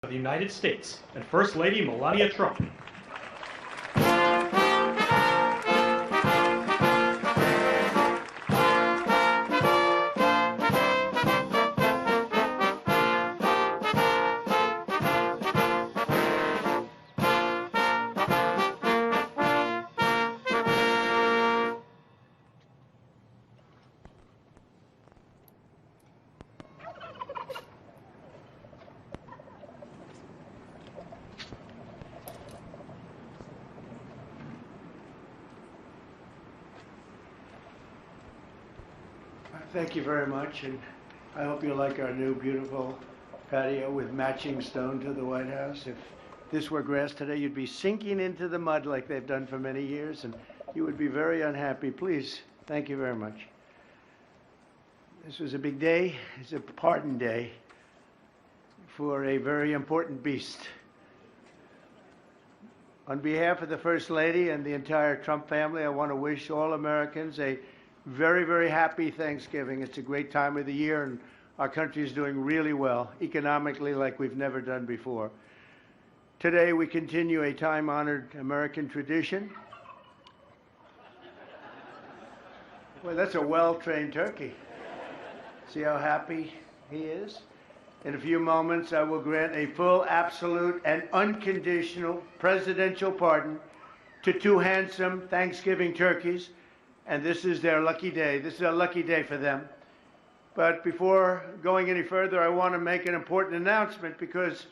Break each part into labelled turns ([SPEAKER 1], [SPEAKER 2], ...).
[SPEAKER 1] of the United States and First Lady Melania Trump.
[SPEAKER 2] Thank you very much, and I hope you like our new beautiful patio with matching stone to the White House. If this were grass today, you'd be sinking into the mud like they've done for many years, and you would be very unhappy. Please, thank you very much. This was a big day. It's a pardon day for a very important beast. On behalf of the First Lady and the entire Trump family, I want to wish all Americans a very, very happy Thanksgiving. It's a great time of the year, and our country is doing really well, economically, like we've never done before. Today, we continue a time-honored American tradition. Well, that's a well-trained turkey. See how happy he is? In a few moments, I will grant a full, absolute, and unconditional presidential pardon to two handsome Thanksgiving turkeys, and this is their lucky day. This is a lucky day for them. But before going any further, I want to make an important announcement, because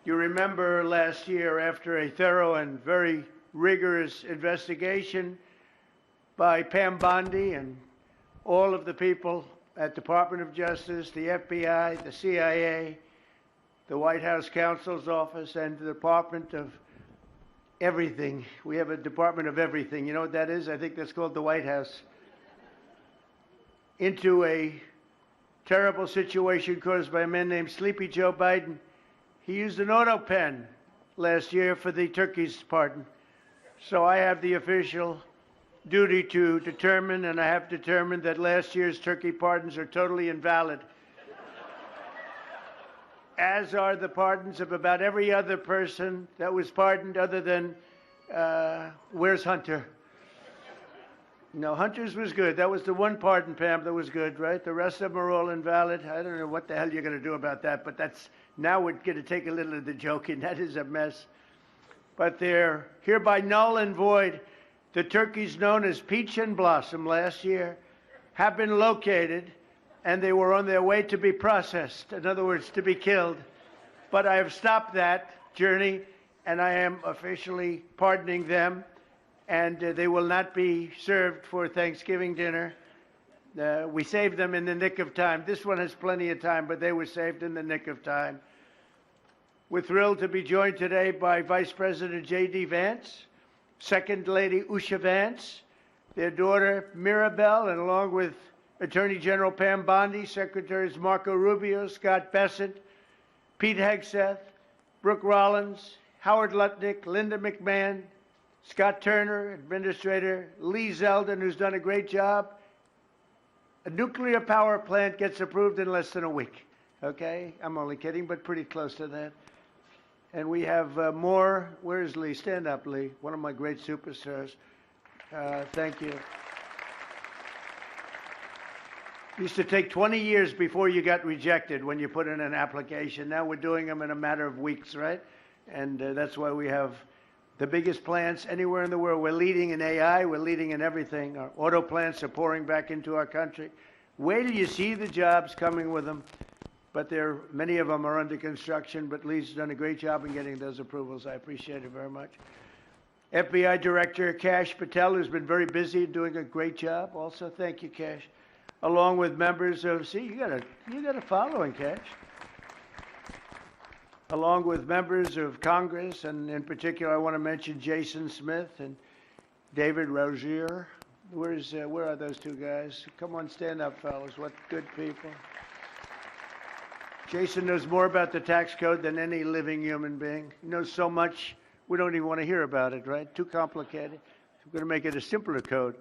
[SPEAKER 2] you remember last year, after a thorough and very rigorous investigation by Pam Bondi and all of the people at Department of Justice, the FBI, the CIA, the White House Counsel's Office, and the Department of Everything. We have a Department of Everything. You know what that is? I think that's called the White House. Into a terrible situation caused by a man named Sleepy Joe Biden. He used an auto pen last year for the turkey's pardon. So I have the official duty to determine, and I have determined, that last year's turkey pardons are totally invalid, as are the pardons of about every other person that was pardoned, other than, where's Hunter? No, Hunter's was good. That was the one pardon, Pam, that was good, right? The rest of them are all invalid. I don't know what the hell you're going to do about that, but now we're going to take a little of the joking. That is a mess. But they're hereby null and void. The turkeys known as Peach and Blossom last year have been located, and they were on their way to be processed, in other words, to be killed. But I have stopped that journey, and I am officially pardoning them, and they will not be served for Thanksgiving dinner. We saved them in the nick of time. This one has plenty of time, but they were saved in the nick of time. We're thrilled to be joined today by Vice President J.D. Vance, Second Lady Usha Vance, their daughter Mirabelle, and along with Attorney General Pam Bondi, Secretaries Marco Rubio, Scott Bessent, Pete Hegseth, Brooke Rollins, Howard Lutnick, Linda McMahon, Scott Turner, Administrator Lee Zeldin, who's done a great job. A nuclear power plant gets approved in less than a week. Okay? I'm only kidding, but pretty close to that. And we have more. Where's Lee? Stand up, Lee. One of my great superstars. Thank you. It used to take 20 years before you got rejected when you put in an application. Now we're doing them in a matter of weeks, right? And that's why we have the biggest plants anywhere in the world. We're leading in AI. We're leading in everything. Our auto plants are pouring back into our country. Wait till you see the jobs coming with them. But many of them are under construction. But Lee's done a great job in getting those approvals. I appreciate it very much. FBI Director Kash Patel, who's been very busy doing a great job. Also, thank you, Kash. Along with members of, see, you got a following, Kash. Along with members of Congress, and in particular, I want to mention Jason Smith and David Rozier. Where are those two guys? Come on, stand up, fellas. What good people. Jason knows more about the tax code than any living human being. He knows so much, we don't even want to hear about it, right? Too complicated. We're going to make it a simpler code.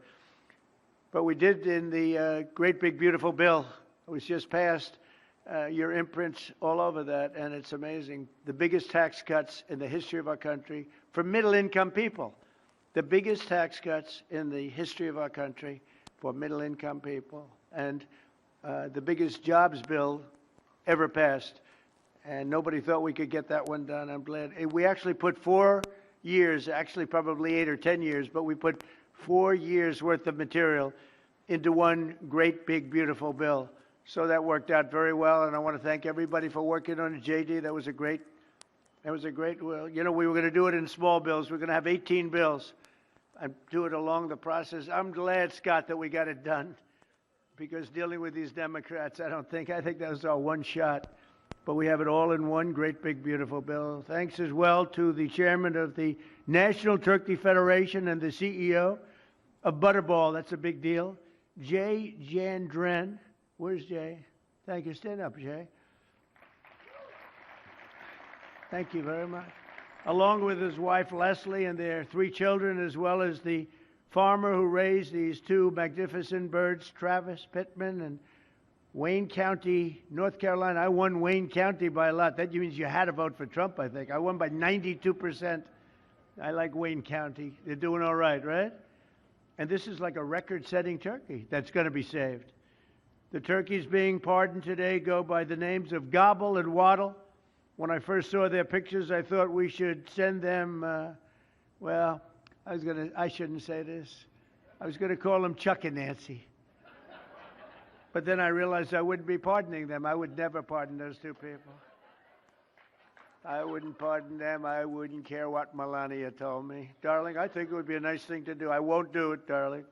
[SPEAKER 2] But we did, in the great big beautiful bill that was just passed, your imprints all over that, and it's amazing. The biggest tax cuts in the history of our country for middle-income people. The biggest tax cuts in the history of our country for middle-income people, and the biggest jobs bill ever passed. And nobody thought we could get that one done. I'm glad. We actually put 4 years, actually probably 8 or 10 years, but we put 4 years worth of material into one great, big, beautiful bill. So that worked out very well, and I want to thank everybody for working on it. JD, that was a great, well, you know, we were going to do it in small bills. We're going to have 18 bills and do it along the process. I'm glad, Scott, that we got it done, because dealing with these Democrats, I think that was our one shot. But we have it all in one great, big, beautiful bill. Thanks as well to the chairman of the National Turkey Federation and the CEO of Butterball. That's a big deal. Jay Jandren. Where's Jay? Thank you. Stand up, Jay. Thank you very much. Along with his wife, Leslie, and their 3 children, as well as the farmer who raised these 2 magnificent birds, Travis Pittman, and Wayne County, North Carolina. I won Wayne County by a lot. That means you had to vote for Trump, I think. I won by 92%. I like Wayne County. They're doing all right, right? And this is like a record-setting turkey that's going to be saved. The turkeys being pardoned today go by the names of Gobble and Waddle. When I first saw their pictures, I thought we should send them, well, I shouldn't say this. I was going to call them Chuck and Nancy. But then I realized I wouldn't be pardoning them. I would never pardon those 2 people. I wouldn't pardon them. I wouldn't care what Melania told me. Darling, I think it would be a nice thing to do. I won't do it, darling.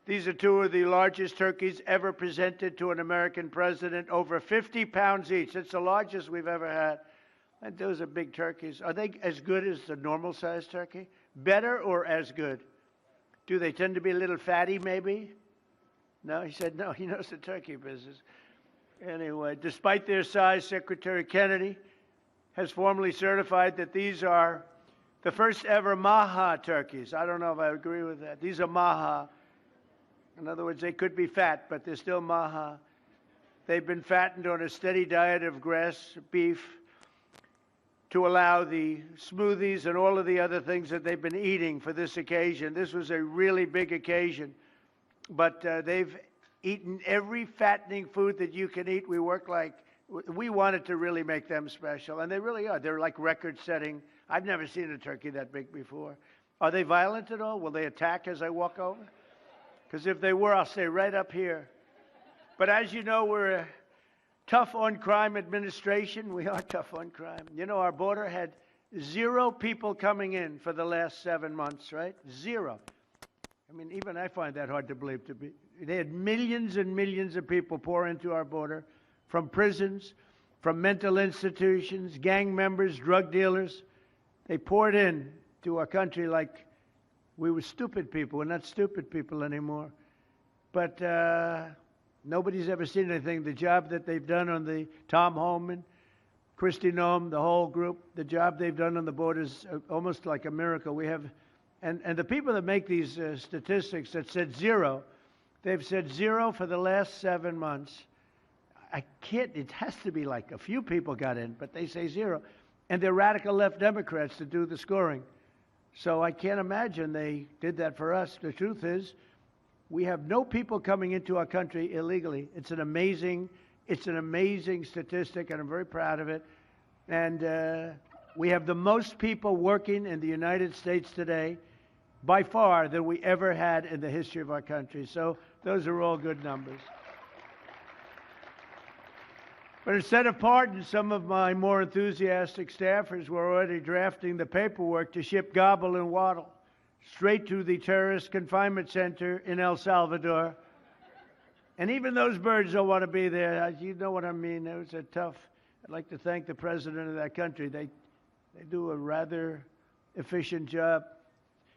[SPEAKER 2] These are 2 of the largest turkeys ever presented to an American president, over 50 pounds each. It's the largest we've ever had. And those are big turkeys. Are they as good as the normal-sized turkey? Better or as good? Do they tend to be a little fatty, maybe? No, he said no. He knows the turkey business. Anyway, despite their size, Secretary Kennedy has formally certified that these are the first ever Maha turkeys. I don't know if I agree with that. These are Maha. In other words, they could be fat, but they're still Maha. They've been fattened on a steady diet of grass, beef, to allow the smoothies and all of the other things that they've been eating for this occasion. This was a really big occasion. But they've eaten every fattening food that you can eat. We wanted to really make them special, and they really are. They're like record-setting. I've never seen a turkey that big before. Are they violent at all? Will they attack as I walk over? Because if they were, I'll stay right up here. But as you know, we're a tough-on-crime administration. We are tough on crime. You know, our border had 0 people coming in for the last 7 months, right? 0. I mean, even I find that hard to believe. They had millions and millions of people pour into our border from prisons, from mental institutions, gang members, drug dealers. They poured in to our country like we were stupid people. We're not stupid people anymore. But nobody's ever seen anything. The job that they've done on the Tom Homan, Kristi Noem, the whole group, the job they've done on the border is almost like a miracle. We have, and the people that make these statistics that said 0, they've said 0 for the last 7 months. It has to be like a few people got in, but they say 0. And they're radical left Democrats to do the scoring. So I can't imagine they did that for us. The truth is, we have no people coming into our country illegally. It's an amazing statistic, and I'm very proud of it. And we have the most people working in the United States today, by far, than we ever had in the history of our country. So those are all good numbers. But instead of pardons, some of my more enthusiastic staffers were already drafting the paperwork to ship Gobble and Waddle straight to the terrorist confinement center in El Salvador. And even those birds don't want to be there. You know what I mean. It was a tough. I'd like to thank the president of that country. They do a rather efficient job.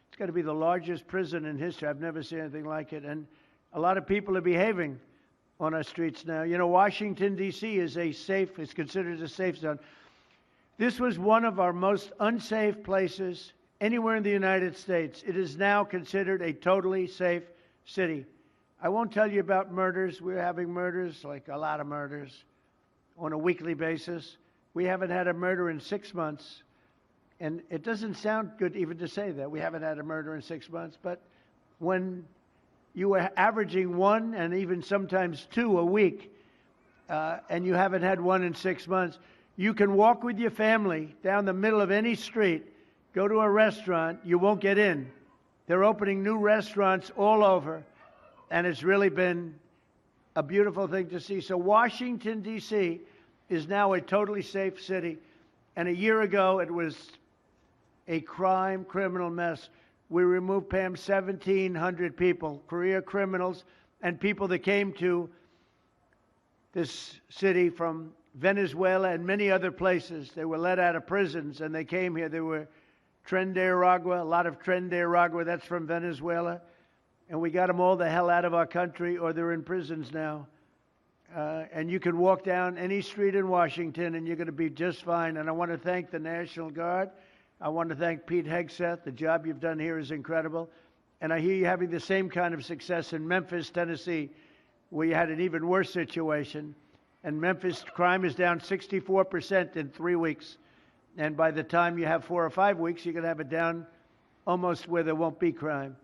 [SPEAKER 2] It's got to be the largest prison in history. I've never seen anything like it. And a lot of people are behaving on our streets now. You know, Washington, D.C. is considered a safe zone. This was one of our most unsafe places anywhere in the United States. It is now considered a totally safe city. I won't tell you about murders. We're having murders, like a lot of murders. on a weekly basis. We haven't had a murder in 6 months. And it doesn't sound good even to say that. We haven't had a murder in 6 months. But when you were averaging one and even sometimes two a week, and you haven't had one in 6 months, you can walk with your family down the middle of any street, go to a restaurant, you won't get in. They're opening new restaurants all over, and it's really been a beautiful thing to see. So Washington, D.C. is now a totally safe city, and a year ago it was a criminal mess. We removed, Pam, 1,700 people, career criminals, and people that came to this city from Venezuela and many other places. They were let out of prisons, and they came here. There were Tren de Aragua, a lot of Tren de Aragua, that's from Venezuela. And we got them all the hell out of our country, or they're in prisons now. And you can walk down any street in Washington, and you're going to be just fine. And I want to thank the National Guard. I want to thank Pete Hegseth. The job you've done here is incredible. And I hear you having the same kind of success in Memphis, Tennessee, where you had an even worse situation. And Memphis crime is down 64% in 3 weeks. And by the time you have 4 or 5 weeks, you're going to have it down almost where there won't be crime.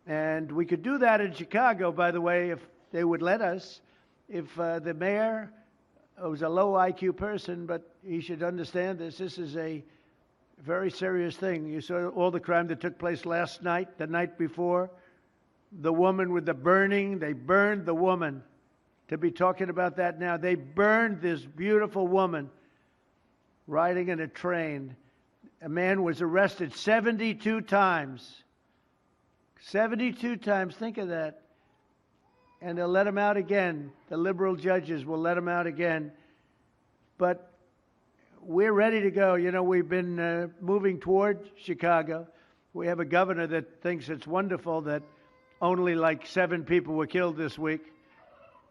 [SPEAKER 2] And we could do that in Chicago, by the way, if they would let us. If the mayor was a low IQ person, but he should understand this. This is a very serious thing. You saw all the crime that took place last night, the night before. The woman with the burning, they burned the woman. To be talking about that now, they burned this beautiful woman riding in a train. A man was arrested 72 times. 72 times, think of that. And they'll let him out again. The liberal judges will let him out again. But we're ready to go. You know, we've been moving toward Chicago. We have a governor that thinks it's wonderful that only like 7 people were killed this week.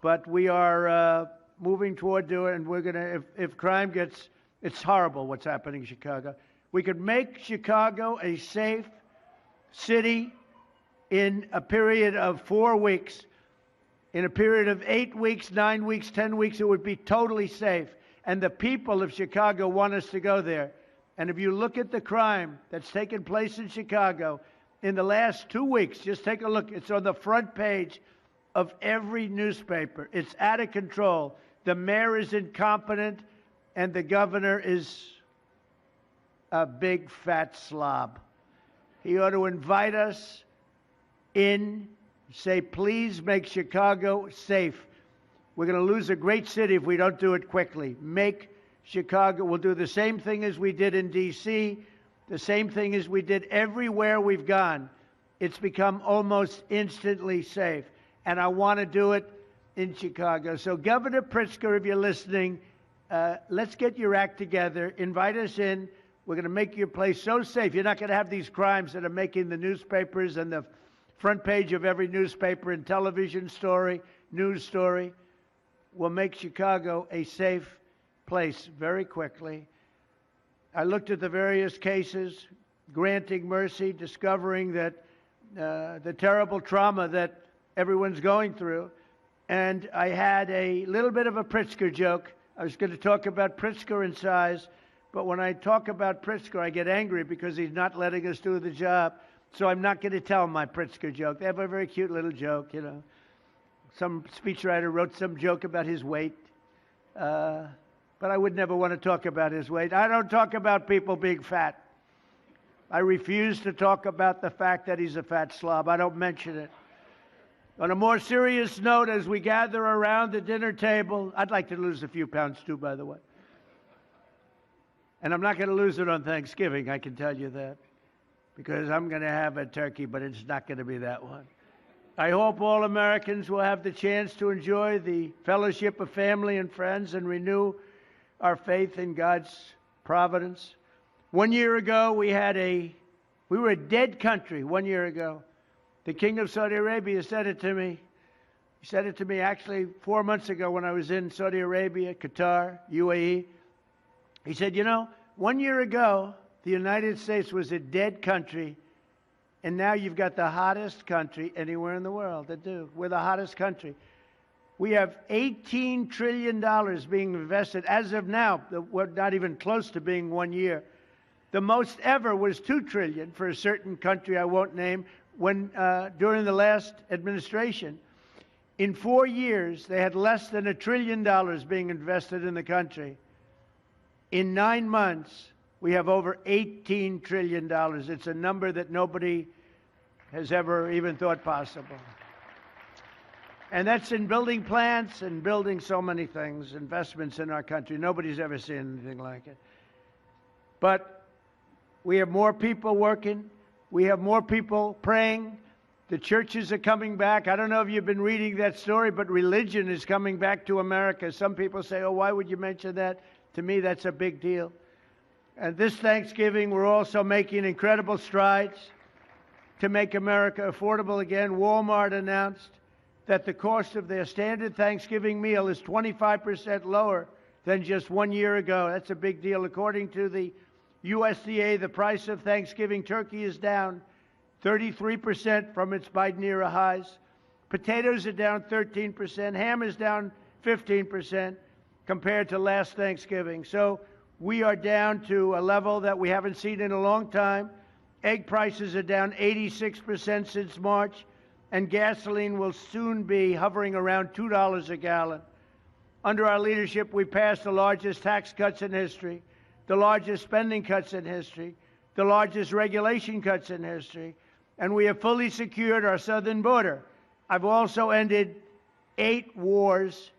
[SPEAKER 2] But we are moving toward doing it, and we're going to, if crime gets, it's horrible what's happening in Chicago. We could make Chicago a safe city in a period of 4 weeks. In a period of 8 weeks, 9 weeks, 10 weeks, it would be totally safe. And the people of Chicago want us to go there. And if you look at the crime that's taken place in Chicago in the last 2 weeks, just take a look. It's on the front page of every newspaper. It's out of control. The mayor is incompetent, and the governor is a big fat slob. He ought to invite us in, say, please make Chicago safe. We're going to lose a great city if we don't do it quickly. Make Chicago. We'll do the same thing as we did in D.C., the same thing as we did everywhere we've gone. It's become almost instantly safe. And I want to do it in Chicago. So, Governor Pritzker, if you're listening, let's get your act together. Invite us in. We're going to make your place so safe. You're not going to have these crimes that are making the newspapers and the front page of every newspaper and television story, news story. We'll make Chicago a safe place very quickly. I looked at the various cases, granting mercy, discovering that the terrible trauma that everyone's going through. And I had a little bit of a Pritzker joke. I was going to talk about Pritzker and size, but when I talk about Pritzker, I get angry because he's not letting us do the job. So I'm not going to tell my Pritzker joke. They have a very cute little joke, you know. Some speechwriter wrote some joke about his weight. But I would never want to talk about his weight. I don't talk about people being fat. I refuse to talk about the fact that he's a fat slob. I don't mention it. On a more serious note, as we gather around the dinner table, I'd like to lose a few pounds too, by the way. And I'm not going to lose it on Thanksgiving, I can tell you that. Because I'm going to have a turkey, but it's not going to be that one. I hope all Americans will have the chance to enjoy the fellowship of family and friends and renew our faith in God's providence. 1 year ago, we were a dead country 1 year ago. The King of Saudi Arabia said it to me. He said it to me actually 4 months ago when I was in Saudi Arabia, Qatar, UAE. He said, you know, 1 year ago, the United States was a dead country, and now you've got the hottest country anywhere in the world that do. We're the hottest country. We have $18 trillion being invested as of now. We're not even close to being 1 year. The most ever was $2 trillion for a certain country I won't name when during the last administration. In 4 years, they had less than $1 trillion being invested in the country. In 9 months, we have over $18 trillion. It's a number that nobody has ever even thought possible. And that's in building plants and building so many things, investments in our country. Nobody's ever seen anything like it. But we have more people working. We have more people praying. The churches are coming back. I don't know if you've been reading that story, but religion is coming back to America. Some people say, oh, why would you mention that? To me, that's a big deal. And this Thanksgiving, we're also making incredible strides to make America affordable again. Walmart announced that the cost of their standard Thanksgiving meal is 25% lower than just 1 year ago. That's a big deal. According to the USDA, the price of Thanksgiving turkey is down 33% from its Biden-era highs. Potatoes are down 13%. Ham is down 15% compared to last Thanksgiving. So we are down to a level that we haven't seen in a long time. Egg prices are down 86% since March, and gasoline will soon be hovering around $2 a gallon. Under our leadership, we passed the largest tax cuts in history, the largest spending cuts in history, the largest regulation cuts in history, and we have fully secured our southern border. I've also ended 8 wars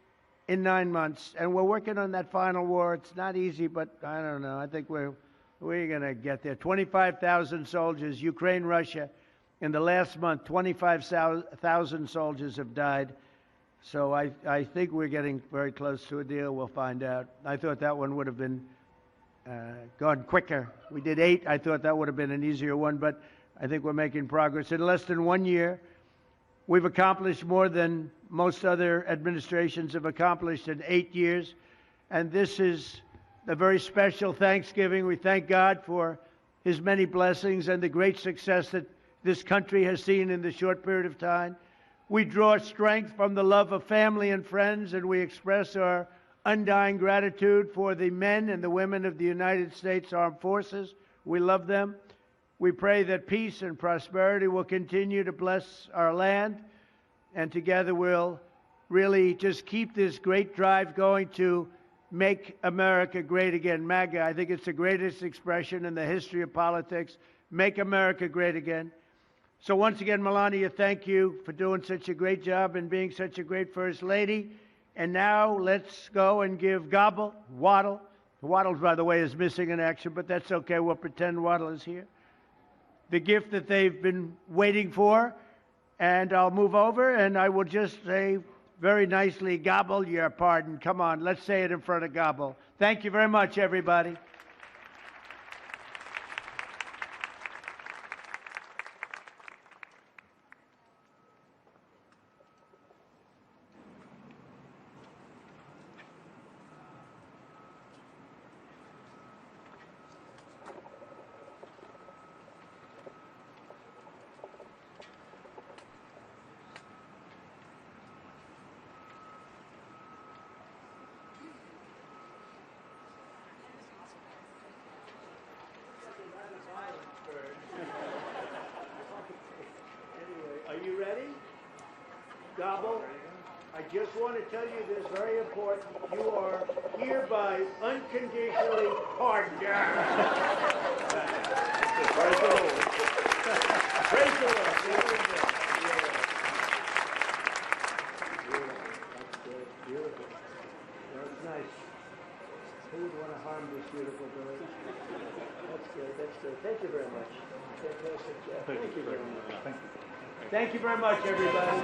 [SPEAKER 2] in 9 months, and we're working on that final war. It's not easy, but I don't know. I think we're going to get there. 25,000 soldiers, Ukraine, Russia. In the last month, 25,000 soldiers have died. So I think we're getting very close to a deal. We'll find out. I thought that one would have been gone quicker. We did 8. I thought that would have been an easier one, but I think we're making progress. In less than 1 year, we've accomplished more than most other administrations have accomplished in 8 years. And this is a very special Thanksgiving. We thank God for his many blessings and the great success that this country has seen in the short period of time. We draw strength from the love of family and friends, and we express our undying gratitude for the men and the women of the United States Armed Forces. We love them. We pray that peace and prosperity will continue to bless our land, and together we'll really just keep this great drive going to make America great again. MAGA, I think it's the greatest expression in the history of politics. Make America great again. So once again, Melania, thank you for doing such a great job and being such a great First Lady. And now let's go and give Waddle. Waddle, by the way, is missing in action, but that's okay. We'll pretend Waddle is here. The gift that they've been waiting for. And I'll move over and I will just say very nicely, Gobble your pardon. Come on, let's say it in front of Gobble. Thank you very much, everybody. Are you ready? Gobble, I just want to tell you this very important. You are hereby unconditionally pardoned. Praise the Lord. Praise the Lord. Beautiful. That's nice. Who would want to harm this beautiful bird? That's good. That's good. Thank you very much. Fantastic job. Thank you very much. Thank you. Thank you very much, everybody.